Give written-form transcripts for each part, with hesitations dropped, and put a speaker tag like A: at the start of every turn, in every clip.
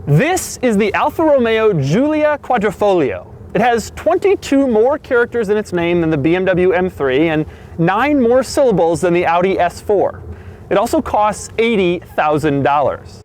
A: This is the Alfa Romeo Giulia Quadrifoglio. It has 22 more characters in its name than the BMW M3 and 9 more syllables than the Audi S4. It also costs $80,000.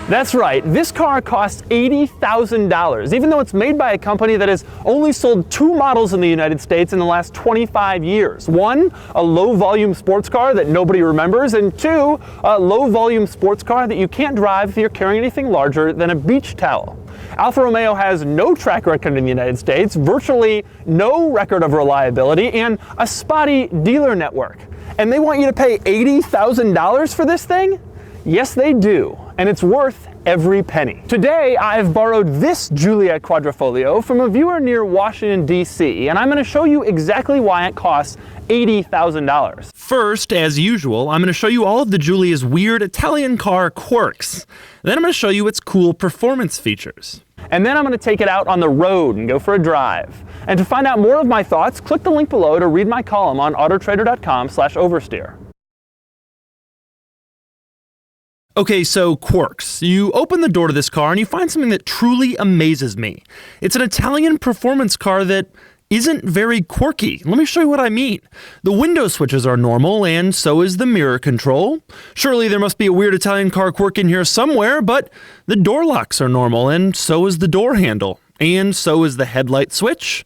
A: That's right, this car costs $80,000, even though it's made by a company that has only sold 2 models in the United States in the last 25 years. 1, a low-volume sports car that nobody remembers, and 2, a low-volume sports car that you can't drive if you're carrying anything larger than a beach towel. Alfa Romeo has no track record in the United States, virtually no record of reliability, and a spotty dealer network. And they want you to pay $80,000 for this thing? Yes, they do, and it's worth every penny. Today, I've borrowed this Giulia Quadrifoglio from a viewer near Washington, D.C., and I'm going to show you exactly why it costs $80,000. First, as usual, I'm going to show you all of the Giulia's weird Italian car quirks. Then I'm going to show you its cool performance features. And then I'm going to take it out on the road and go for a drive. And to find out more of my thoughts, click the link below to read my column on autotrader.com/oversteer. Okay, so quirks. You open the door to this car and you find something that truly amazes me. It's an Italian performance car that isn't very quirky. Let me show you what I mean. The window switches are normal, and so is the mirror control. Surely there must be a weird Italian car quirk in here somewhere, but the door locks are normal, and so is the door handle. And so is the headlight switch.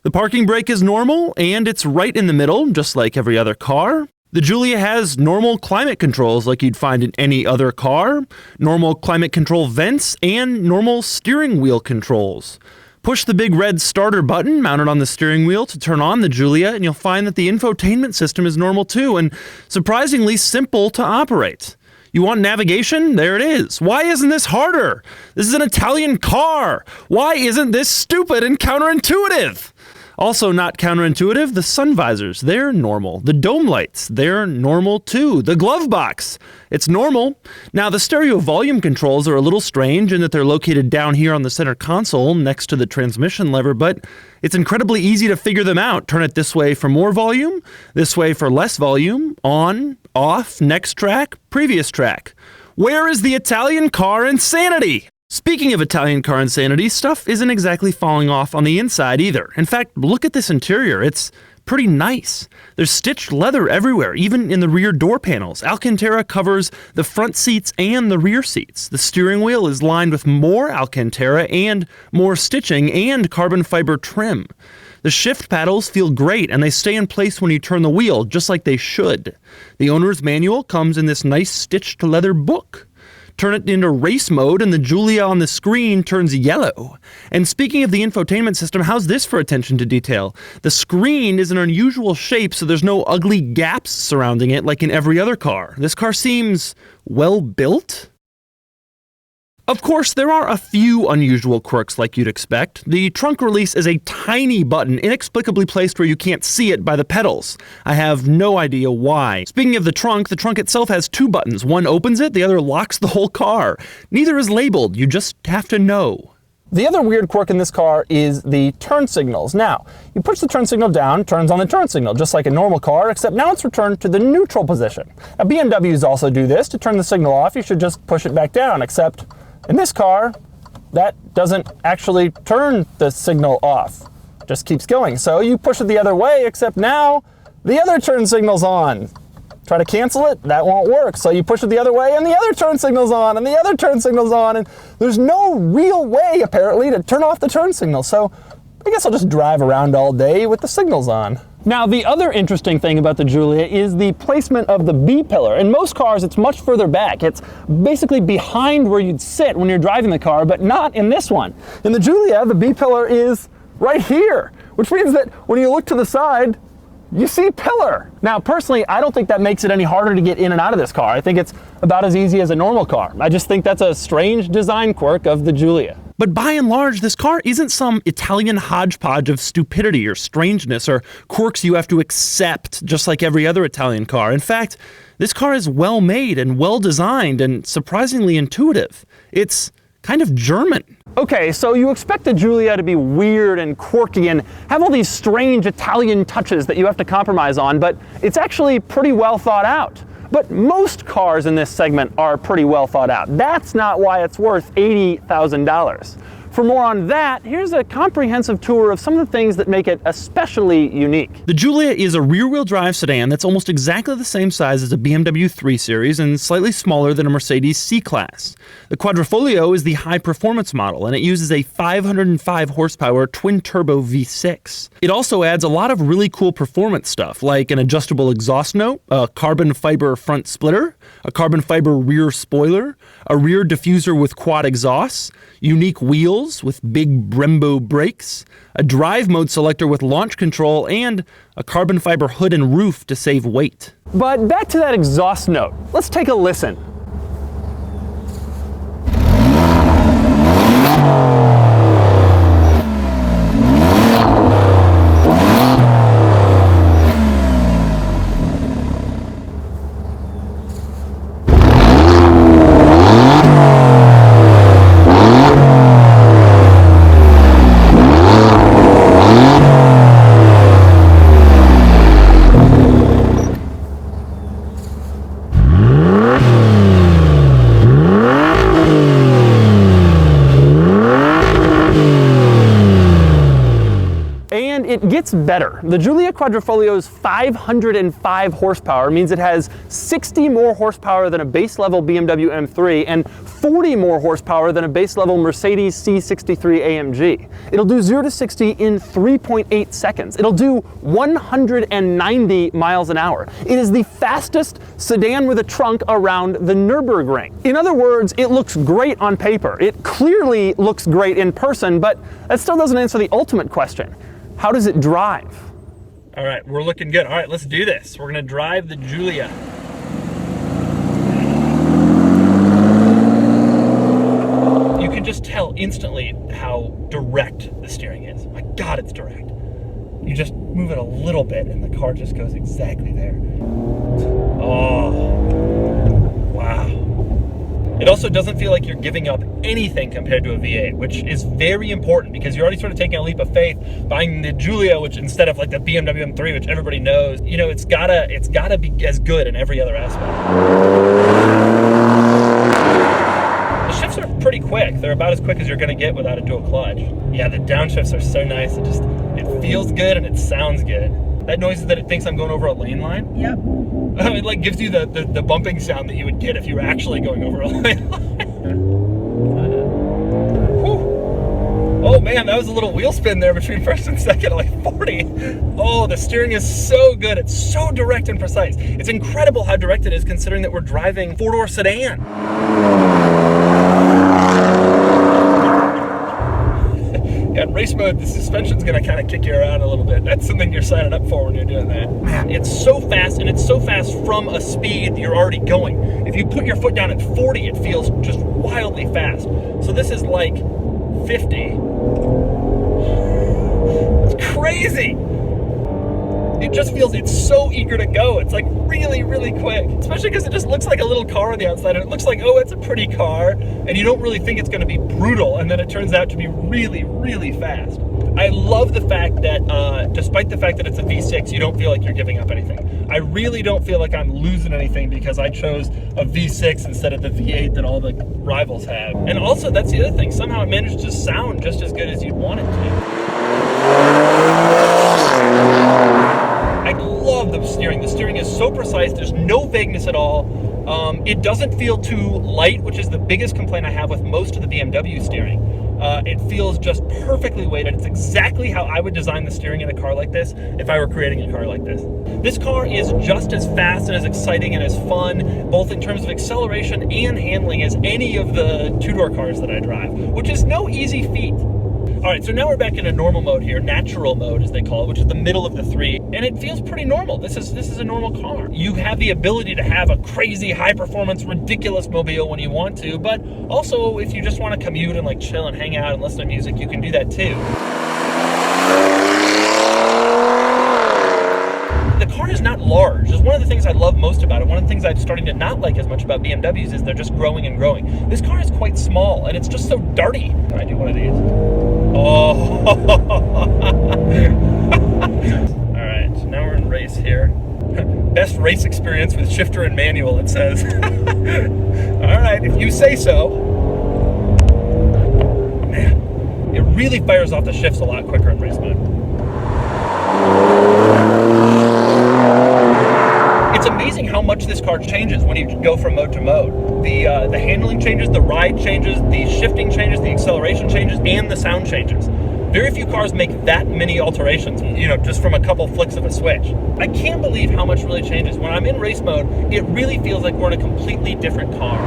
A: The parking brake is normal, and it's right in the middle, just like every other car. The Giulia has normal climate controls like you'd find in any other car, normal climate control vents, and normal steering wheel controls. Push the big red starter button mounted on the steering wheel to turn on the Giulia, and you'll find that the infotainment system is normal too, and surprisingly simple to operate. You want navigation? There it is. Why isn't this harder? This is an Italian car. Why isn't this stupid and counterintuitive? Also not counterintuitive, the sun visors, they're normal. The dome lights, they're normal too. The glove box, it's normal. Now the stereo volume controls are a little strange in that they're located down here on the center console next to the transmission lever, but it's incredibly easy to figure them out. Turn it this way for more volume, this way for less volume, on, off, next track, previous track. Where is the Italian car insanity? Speaking of Italian car insanity, stuff isn't exactly falling off on the inside either. In fact, look at this interior. It's pretty nice. There's stitched leather everywhere, even in the rear door panels. Alcantara covers the front seats and the rear seats. The steering wheel is lined with more Alcantara and more stitching and carbon fiber trim. The shift paddles feel great, and they stay in place when you turn the wheel, just like they should. The owner's manual comes in this nice stitched leather book. Turn it into race mode and the Giulia on the screen turns yellow. And speaking of the infotainment system, how's this for attention to detail? The screen is an unusual shape, so there's no ugly gaps surrounding it like in every other car. This car seems well built. Of course, there are a few unusual quirks like you'd expect. The trunk release is a tiny button, inexplicably placed where you can't see it by the pedals. I have no idea why. Speaking of the trunk itself has 2 buttons. One opens it, the other locks the whole car. Neither is labeled, you just have to know. The other weird quirk in this car is the turn signals. Now, you push the turn signal down, turns on the turn signal, just like a normal car, except now it's returned to the neutral position. Now, BMWs also do this. To turn the signal off, you should just push it back down, except in this car, that doesn't actually turn the signal off. It just keeps going. So you push it the other way, except now the other turn signal's on. Try to cancel it, that won't work. So you push it the other way and the other turn signal's on and the other turn signal's on, and there's no real way apparently to turn off the turn signal. So I guess I'll just drive around all day with the signals on. Now, the other interesting thing about the Giulia is the placement of the B-pillar. In most cars, it's much further back. It's basically behind where you'd sit when you're driving the car, but not in this one. In the Giulia, the B-pillar is right here, which means that when you look to the side, you see pillar. Now, personally, I don't think that makes it any harder to get in and out of this car. I think it's about as easy as a normal car. I just think that's a strange design quirk of the Giulia. But by and large, this car isn't some Italian hodgepodge of stupidity or strangeness or quirks you have to accept just like every other Italian car. In fact, this car is well made and well designed and surprisingly intuitive. It's kind of German. Okay, so you expect the Giulia to be weird and quirky and have all these strange Italian touches that you have to compromise on, but it's actually pretty well thought out. But most cars in this segment are pretty well thought out. That's not why it's worth $80,000. For more on that, here's a comprehensive tour of some of the things that make it especially unique. The Giulia is a rear-wheel drive sedan that's almost exactly the same size as a BMW 3 Series and slightly smaller than a Mercedes C-Class. The Quadrifoglio is the high-performance model, and it uses a 505 horsepower twin-turbo V6. It also adds a lot of really cool performance stuff, like an adjustable exhaust note, a carbon fiber front splitter, a carbon fiber rear spoiler, a rear diffuser with quad exhausts, unique wheels with big Brembo brakes, a drive mode selector with launch control, and a carbon fiber hood and roof to save weight. But back to that exhaust note. Let's take a listen. It gets better. The Giulia Quadrifoglio's 505 horsepower means it has 60 more horsepower than a base level BMW M3 and 40 more horsepower than a base level Mercedes C63 AMG. It'll do 0 to 60 in 3.8 seconds. It'll do 190 miles an hour. It is the fastest sedan with a trunk around the Nürburgring. In other words, it looks great on paper. It clearly looks great in person, but that still doesn't answer the ultimate question. How does it drive? All right, we're looking good. All right, let's do this. We're gonna drive the Giulia. You can just tell instantly how direct the steering is. My God, it's direct. You just move it a little bit and the car just goes exactly there. Oh, wow. It also doesn't feel like you're giving up anything compared to a V8, which is very important because you're already sort of taking a leap of faith buying the Giulia, which instead of like the BMW M3, which everybody knows, you know, it's gotta be as good in every other aspect. The shifts are pretty quick. They're about as quick as you're gonna get without a dual clutch. Yeah, the downshifts are so nice. It feels good and it sounds good. That noise is that it thinks I'm going over a lane line?
B: Yep.
A: It like gives you the bumping sound that you would get if you were actually going over a lane line. Oh man, that was a little wheel spin there between first and second at like 40. Oh, the steering is so good. It's so direct and precise. It's incredible how direct it is considering that we're driving four-door sedan. Yeah, in race mode, the suspension's gonna kind of kick you around a little bit. That's something you're signing up for when you're doing that. Man, it's so fast, and it's so fast from a speed you're already going. If you put your foot down at 40, it feels just wildly fast. So this is like 50. It's crazy. It just feels, it's so eager to go. It's like really, really quick, especially because it just looks like a little car on the outside, and it looks like, oh, it's a pretty car, and you don't really think it's going to be brutal, and then it turns out to be really, really fast. I love the fact that despite the fact that it's a V6, you don't feel like you're giving up anything. I really don't feel like I'm losing anything because I chose a V6 insteed of the V8 that all the rivals have. And also, that's the other thing, somehow it managed to sound just as good as you'd want it to. I love the steering. The steering is so precise. There's no vagueness at all. It doesn't feel too light, which is the biggest complaint I have with most of the BMW steering. It feels just perfectly weighted. It's exactly how I would design the steering in a car like this if I were creating a car like this. This car is just as fast and as exciting and as fun, both in terms of acceleration and handling, as any of the two-door cars that I drive, which is no easy feat. All right, so now we're back in a normal mode here, natural mode as they call it, which is the middle of the three, and it feels pretty normal. This is a normal car. You have the ability to have a crazy, high-performance, ridiculous mobile when you want to, but also if you just want to commute and like chill and hang out and listen to music, you can do that too. The car is not large. It's one of the things I love most about it. One of the things I'm starting to not like as much about BMWs is they're just growing and growing. This car is quite small, and it's just so dirty. Can I do one of these? Oh. All right, so now we're in race here. best race experience with shifter and manual, it says. All right, if you say so. Man, it really fires off the shifts a lot quicker in race mode. It's amazing how much this car changes when you go from mode to mode. The handling changes, the ride changes, the shifting changes, the acceleration changes, and the sound changes. Very few cars make that many alterations, you know, just from a couple flicks of a switch. I can't believe how much really changes. When I'm in race mode, it really feels like we're in a completely different car.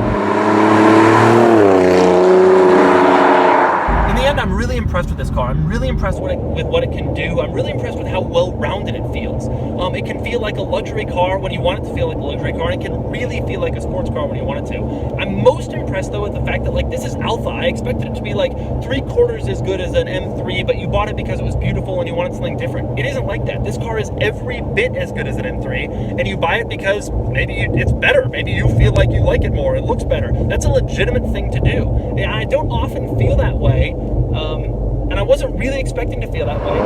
A: In the end, I'm really impressed with this car. I'm really impressed with what it can do. I'm really impressed with how well-rounded it feels. It can feel like a luxury car when you want it to feel like a luxury car, and it can really feel like a sports car when you want it to. I'm most impressed, though, with the fact that, like, this is Alfa. I expected it to be, like, 3/4 as good as an M3, but you bought it because it was beautiful and you wanted something different. It isn't like that. This car is every bit as good as an M3, and you buy it because maybe it's better. Maybe you feel like you like it more. It looks better. That's a legitimate thing to do. And I don't often feel that way. And I wasn't really expecting to feel that way.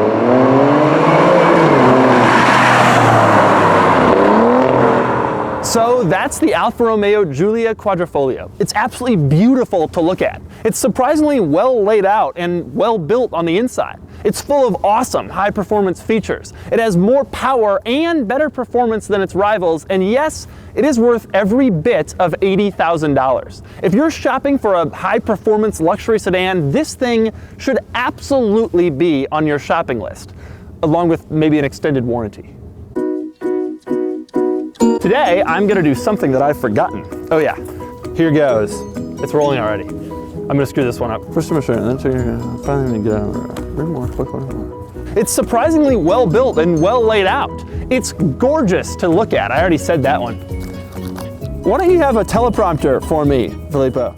A: So that's the Alfa Romeo Giulia Quadrifoglio. It's absolutely beautiful to look at. It's surprisingly well laid out and well built on the inside. It's full of awesome high-performance features. It has more power and better performance than its rivals, and yes, it is worth every bit of $80,000. If you're shopping for a high-performance luxury sedan, this thing should absolutely be on your shopping list, along with maybe an extended warranty. Today, I'm gonna do something that I've forgotten. Oh yeah, here goes. It's rolling already. I'm gonna screw this one up. First I'm gonna show you, then you're gonna finally get out. Bring more, quick one. It's surprisingly well built and well laid out. It's gorgeous to look at. I already said that one. Why don't you have a teleprompter for me, Filippo?